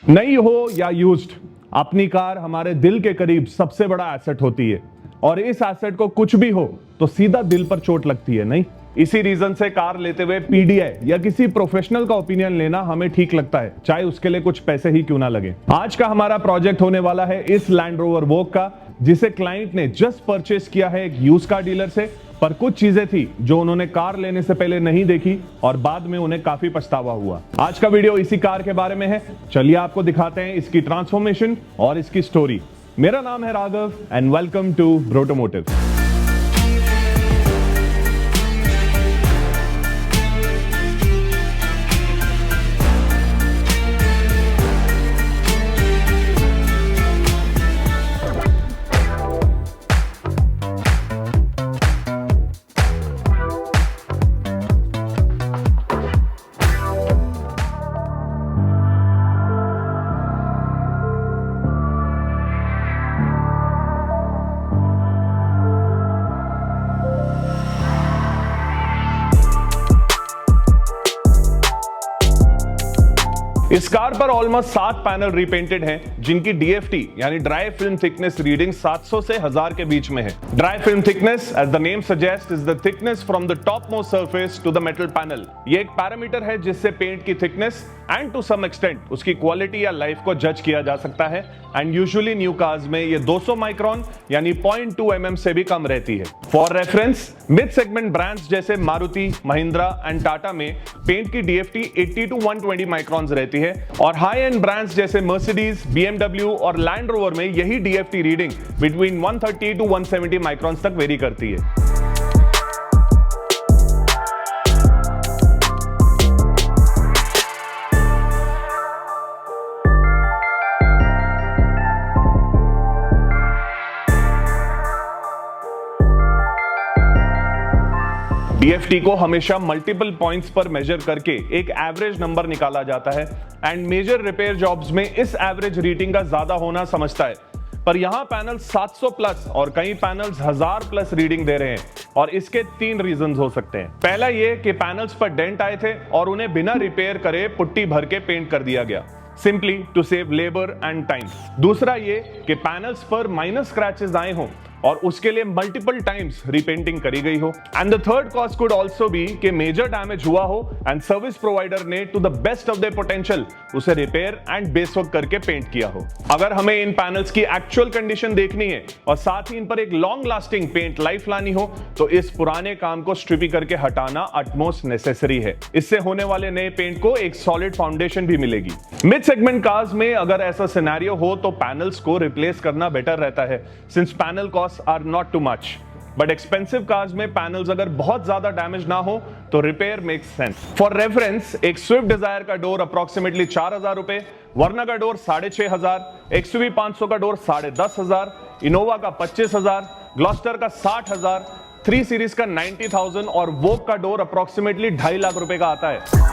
नई हो या यूज्ड, अपनी कार हमारे दिल के करीब सबसे बड़ा एसेट होती है और इस एसेट को कुछ भी हो तो सीधा दिल पर चोट लगती है, नहीं? इसी रीजन से कार लेते हुए पीडीआई या किसी प्रोफेशनल का ओपिनियन लेना हमें ठीक लगता है, चाहे उसके लिए कुछ पैसे ही क्यों ना लगे। आज का हमारा प्रोजेक्ट होने वाला है इस लैंड रोवर वोग का, जिसे क्लाइंट ने जस्ट परचेस किया है एक यूज कार डीलर से। पर कुछ चीजें थी जो उन्होंने कार लेने से पहले नहीं देखी और बाद में उन्हें काफी पछतावा हुआ। आज का वीडियो इसी कार के बारे में है। चलिए आपको दिखाते हैं इसकी ट्रांसफॉर्मेशन और इसकी स्टोरी। मेरा नाम है Raghav and welcome to Brotomotive. इस कार पर ऑलमोस्ट 7 पैनल रिपेंटेड हैं, जिनकी डीएफटी यानी ड्राई फिल्म थिकनेस रीडिंग 700 से 1000 के बीच में है। Dry film thickness, as the name suggest, is the thickness from the top most surface to the metal panel. ये एक पैरामीटर है जिससे पेंट की thickness and to some extent उसकी क्वालिटी या लाइफ को जज किया जा सकता है। एंड यूजुअली न्यू कार्स में ये 200 माइक्रोन यानी 0.2 mm से भी कम रहती है। For reference, mid segment brands जैसे मारुति, महिंद्रा एंड टाटा में पेंट की डीएफटी 80 to 120 माइक्रॉन्स रहती है और हाई एंड ब्रांड्स जैसे मर्सिडीज, बीएमडब्ल्यू और लैंड रोवर में यही DFT reading between 130 to 170 microns तक वेरी करती है। डीएफटी को हमेशा मल्टीपल पॉइंट्स पर मेजर करके एक एवरेज नंबर निकाला जाता है एंड मेजर रिपेयर जॉब्स में इस एवरेज रीडिंग का ज्यादा होना समझता है। पर यहां पैनल 700 प्लस और कई पैनल्स 1000 प्लस रीडिंग दे रहे हैं और इसके 3 रीजंस हो सकते हैं। पहला ये कि पैनल्स पर डेंट आए थे और उन्हें बिना रिपेयर करे पुट्टी भर के पेंट कर दिया गया, simply to save labour and time. दूसरा ये कि पैनल्स पर माइनर स्क्रैचेस आए हों और उसके लिए मल्टीपल टाइम्स रिपेंटिंग करी गई हो। And the third cause could also be कि मेजर डैमेज हुआ हो एंड सर्विस प्रोवाइडर ने to the best of their potential उसे रिपेयर एंड बेस वर्क करके पेंट किया हो। अगर हमें इन पैनल्स की एक्चुअल कंडीशन देखनी है और साथ ही इन पर एक लॉन्ग लास्टिंग पेंट लाइफ लानी हो तो इस पुराने काम को स्ट्रिपी करके हटाना अटमोस्ट नेसेसरी है। इससे होने वाले नए पेंट को एक सॉलिड फाउंडेशन भी मिलेगी। मिड सेगमेंट कार्स में अगर ऐसा सिनेरियो हो तो पैनल्स को रिप्लेस करना बेटर रहता है, since panel cost are not too much, but expensive cars में पैनल्स अगर बहुत ज्यादा डैमेज ना हो तो repair makes sense. For reference, एक स्विफ्ट डिजायर का डोर अप्रोक्सीमेटली 4000 रुपए, वर्ना का डोर 6500, एक्सयूवी 500 का डोर 10,500, इनोवा का 25,000, ग्लॉस्टर का 60,000, 3 सीरीज का 90,000 और वोग का डोर अप्रोक्सीमेटली 2.5 लाख रुपए का आता है।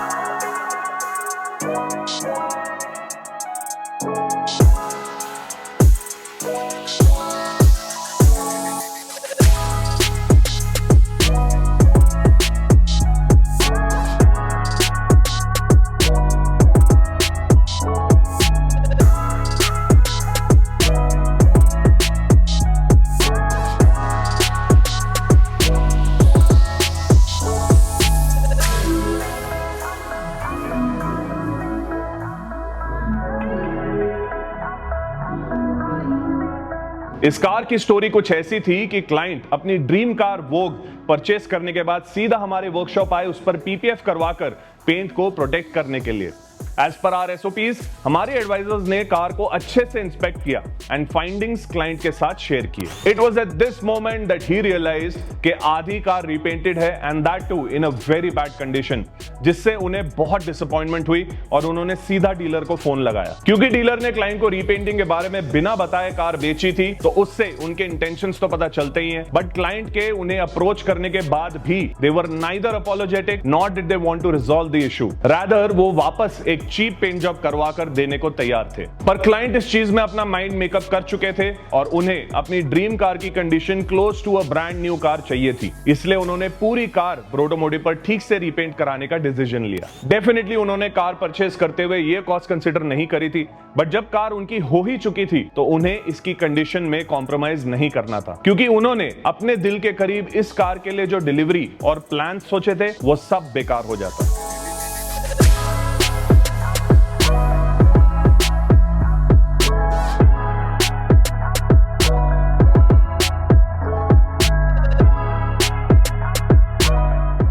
इस कार की स्टोरी कुछ ऐसी थी कि क्लाइंट अपनी ड्रीम कार वोग परचेस करने के बाद सीधा हमारे वर्कशॉप आए उस पर पीपीएफ करवाकर पेंट को प्रोटेक्ट करने के लिए। एज पर आर एसओपीज हमारे एडवाइजर्स ने कार को अच्छे से इंस्पेक्ट किया एंड फाइंडिंग्स क्लाइंट के साथ शेयर किए। It was at this moment that he realised कि आधी कार रिपेंटेड है and that too in a very bad condition, जिससे उन्हें बहुत डिसअपॉइंटमेंट हुई और उन्होंने सीधा डीलर को फोन लगाया। क्योंकि डीलर ने क्लाइंट को रिपेंटिंग के बारे में बिना बताए कार बेची थी तो उससे उनके इंटेंशंस तो पता चलते ही हैं, बट क्लाइंट के उन्हें अप्रोच करने के बाद भी they were neither apologetic not did they want to resolve the issue. Rather वो वापस एक एक चीप पेंट जॉब करवा कर देने को तैयार थे। पर क्लाइंट इस चीज में अपना माइंड मेकअप कर चुके थे और उन्हें अपनी ड्रीम कार की condition close to a brand new car चाहिए थी। इसलिए उन्होंने पूरी कार ब्रोडोमोटिव पर ठीक से रीपेंट कराने का डिसीजन लिया। डेफिनेटली उन्होंने कार परचेज करते हुए ये कॉस्ट कंसीडर नहीं करी थी, बट जब कार उनकी हो ही चुकी थी तो उन्हें इसकी कंडीशन में कॉम्प्रोमाइज नहीं करना था, क्योंकि उन्होंने अपने दिल के करीब इस कार के लिए जो डिलीवरी और प्लान सोचे थे वो सब बेकार हो जाता।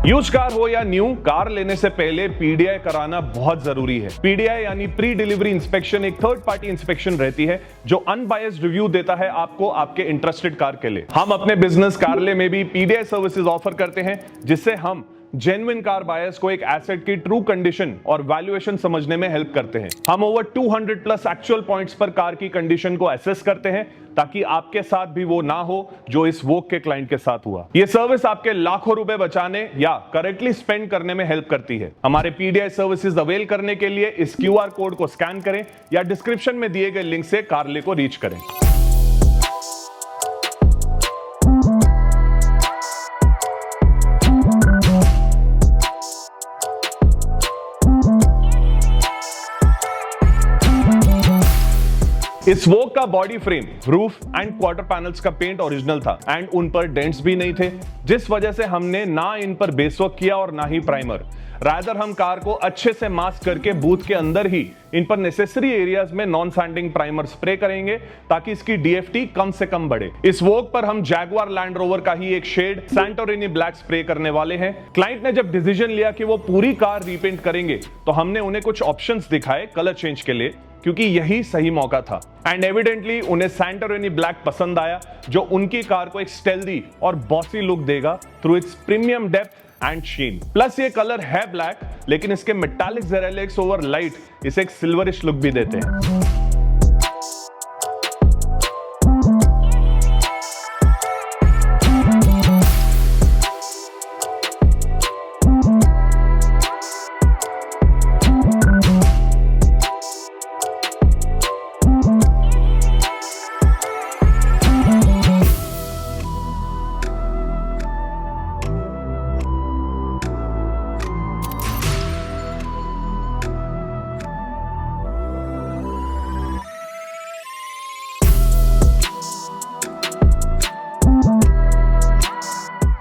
यूज कार हो या न्यू, कार लेने से पहले पीडीआई कराना बहुत जरूरी है। पीडीआई यानी प्री डिलीवरी इंस्पेक्शन एक थर्ड पार्टी इंस्पेक्शन रहती है जो अनबायस्ड रिव्यू देता है आपको आपके इंटरेस्टेड कार के लिए। हम अपने बिजनेस कारले में भी पीडीआई सर्विसेज ऑफर करते हैं, जिससे हम जेन्युइन कार बायर्स को एक एसेट की ट्रू कंडीशन और वैल्यूएशन समझने में हेल्प करते हैं। हम ओवर 200 प्लस एक्चुअल पॉइंट्स पर कार की कंडीशन को एसेस करते हैं ताकि आपके साथ भी वो ना हो जो इस वोक के क्लाइंट के साथ हुआ। ये सर्विस आपके लाखों रुपए बचाने या करेक्टली स्पेंड करने में हेल्प करती है। हमारे पीडीआई सर्विसेज अवेल करने के लिए इस क्यूआर कोड को स्कैन करें या डिस्क्रिप्शन में दिए गए लिंक से कारले को रीच करें। इस वोक का body frame, roof and quarter panels का पेंट ओरिजिनल था एंड उन पर डेंट्स भी नहीं थे, जिस वजह से हमने ना इन पर बेस वर्क किया और ना ही प्राइमर। रादर हम कार को अच्छे से मास्क करके बूथ के अंदर ही इन पर नेसेसरी एरियाज में नॉन सैंडिंग प्राइमर स्प्रे करेंगे ताकि इसकी डीएफटी कम से कम बढ़े। इस वोक पर हम जैगुआर लैंड रोवर का ही एक शेड सैंटोरिनी ब्लैक स्प्रे करने वाले हैं। क्लाइंट ने जब डिसीजन लिया कि वो पूरी कार रीपेंट करेंगे तो हमने उन्हें कुछ ऑप्शंस दिखाए कलर चेंज के लिए, क्योंकि यही सही मौका था। एंड एविडेंटली उन्हें सैंटोरिनी ब्लैक पसंद आया, जो उनकी कार को एक स्टेल्दी और बॉसी लुक देगा through its premium depth and sheen. Plus ये कलर है ब्लैक, लेकिन इसके मेटालिक जेरेलेक्स ओवर लाइट इसे एक सिल्वरिश लुक भी देते हैं।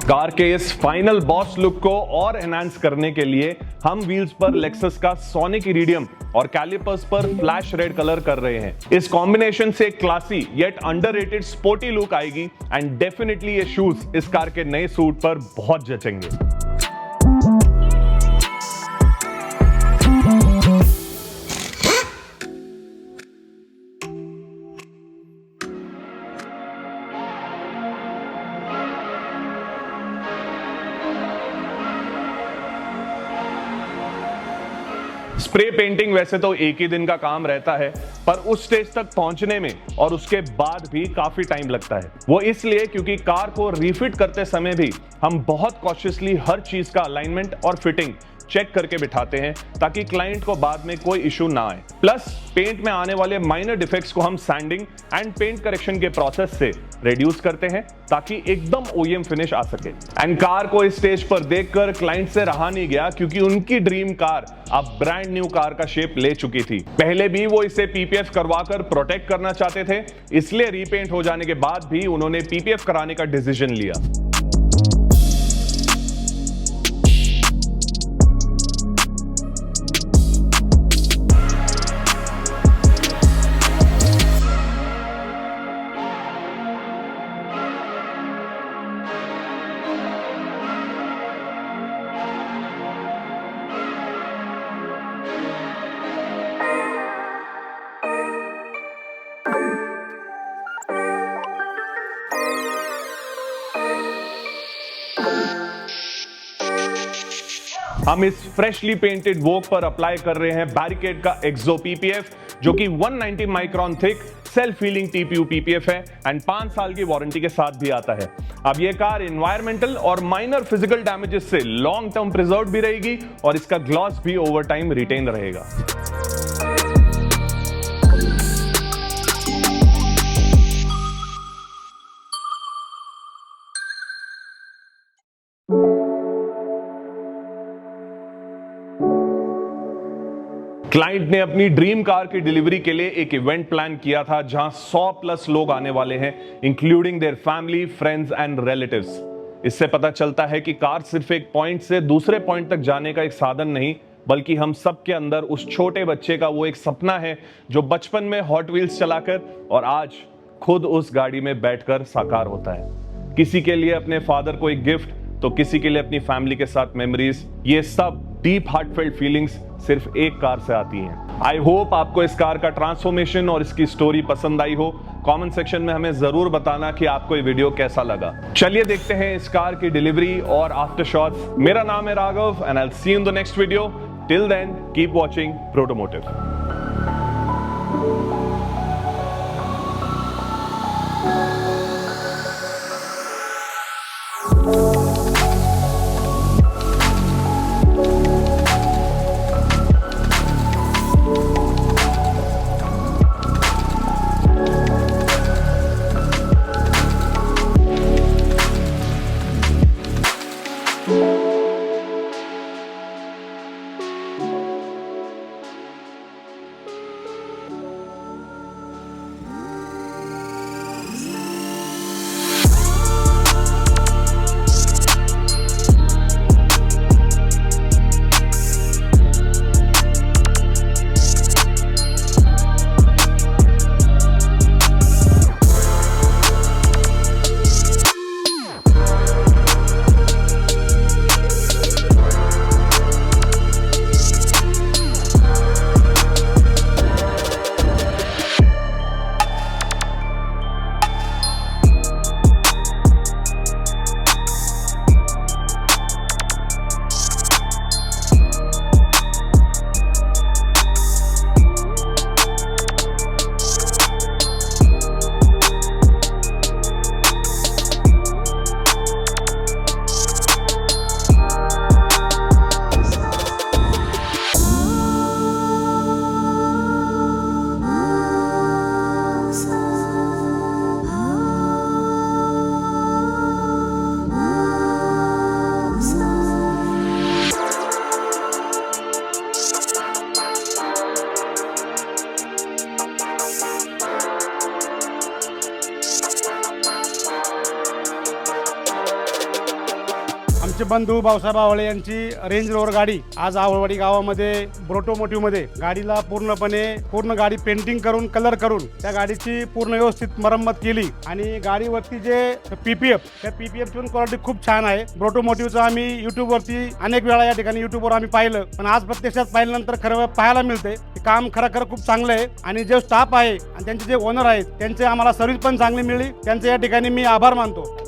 कार के इस फाइनल बॉस लुक को और एनहांस करने के लिए हम व्हील्स पर लेक्सस का सोनिक इरिडियम और कैलिपर्स पर फ्लैश रेड कलर कर रहे हैं। इस कॉम्बिनेशन से classy yet underrated sporty look आएगी एंड डेफिनेटली ये शूज इस कार के नए सूट पर बहुत जचेंगे। स्प्रे पेंटिंग वैसे तो एक ही दिन का काम रहता है, पर उस स्टेज तक पहुंचने में और उसके बाद भी काफी टाइम लगता है। वो इसलिए क्योंकि कार को रीफिट करते समय भी हम बहुत कॉशियसली हर चीज का अलाइनमेंट और फिटिंग चेक करके बिठाते हैं ताकि क्लाइंट को बाद में कोई इशू ना आए। प्लस पेंट में आने वाले माइनर डिफेक्ट्स को हम सैंडिंग एंड पेंट करेक्शन के प्रोसेस से रिड्यूस करते हैं ताकि एकदम ओईएम फिनिश आ सके। एंड कार को इस स्टेज पर देखकर क्लाइंट से रहा नहीं गया, क्योंकि उनकी ड्रीम कार अब ब्रांड न्यू कार का शेप ले चुकी थी। पहले भी वो इसे पीपीएफ करवाकर प्रोटेक्ट करना चाहते थे, इसलिए रीपेंट हो जाने के बाद भी उन्होंने पीपीएफ कराने का डिसीजन लिया। हम इस फ्रेशली पेंटेड वोक पर अप्लाई कर रहे हैं बैरिकेड का एक्सो पीपीएफ, जो कि 190 micron thick self healing TPU PPF है एंड 5 साल की वारंटी के साथ भी आता है। अब ये कार एनवायरमेंटल और माइनर फिजिकल डैमेजेस से लॉन्ग टर्म प्रिजर्व भी रहेगी और इसका ग्लॉस भी ओवर टाइम रिटेन रहेगा। क्लाइंट ने अपनी ड्रीम कार की डिलीवरी के लिए एक इवेंट प्लान किया था जहां 100+ लोग आने वाले हैं, including their family, friends and relatives. इससे पता चलता है कि कार सिर्फ एक पॉइंट से दूसरे पॉइंट तक जाने का एक साधन नहीं, बल्कि हम सब के अंदर उस छोटे बच्चे का वो एक सपना है जो बचपन में हॉट व्हील्स चलाकर और आज खुद उस गाड़ी में बैठकर साकार होता है। किसी के लिए अपने फादर को एक गिफ्ट, तो किसी के लिए अपनी फैमिली के साथ मेमोरीज। ये सब डीप हार्टफेल्ट फीलिंग्स सिर्फ एक कार से आती हैं। आई होप आपको इस कार का ट्रांसफॉर्मेशन और इसकी स्टोरी पसंद आई हो। कमेंट सेक्शन में हमें जरूर बताना कि आपको ये वीडियो कैसा लगा। चलिए देखते हैं इस कार की डिलीवरी और आफ्टर शॉट्स। मेरा नाम है Raghav and I will see you in the next video. Till then keep watching Protomotive. आमचे बंधू भाऊसाहेब आवळे यांची रेंज रोवर गाडी आज आवळवाडी गावामध्ये ब्रोटोमोटिव्हमध्ये गाडीला पूर्ण गाडी पेंटिंग करून कलर करून त्या गाडीची पूर्ण व्यवस्थित मरम्मत केली आणि गाडीवरती जे पीपीएफ त्या पीपीएफची पण क्वालिटी खूप छान आहे। ब्रोटोमोटिव्हचं आम्ही यूट्यूबवरती अनेक वेळा या ठिकाणी यूट्यूबवर आम्ही पाहिलं, पण आज प्रत्यक्षात पाहिल्यानंतर खरं पाहायला मिळते काम खरं खूप चांगलं आहे आणि जो स्टाफ आहे आणि त्यांचे जे ओनर आहेत त्यांचे आम्हाला सर्व्हिस पण चांगली मिळाली, त्यांचे या ठिकाणी मी आभार मानतो।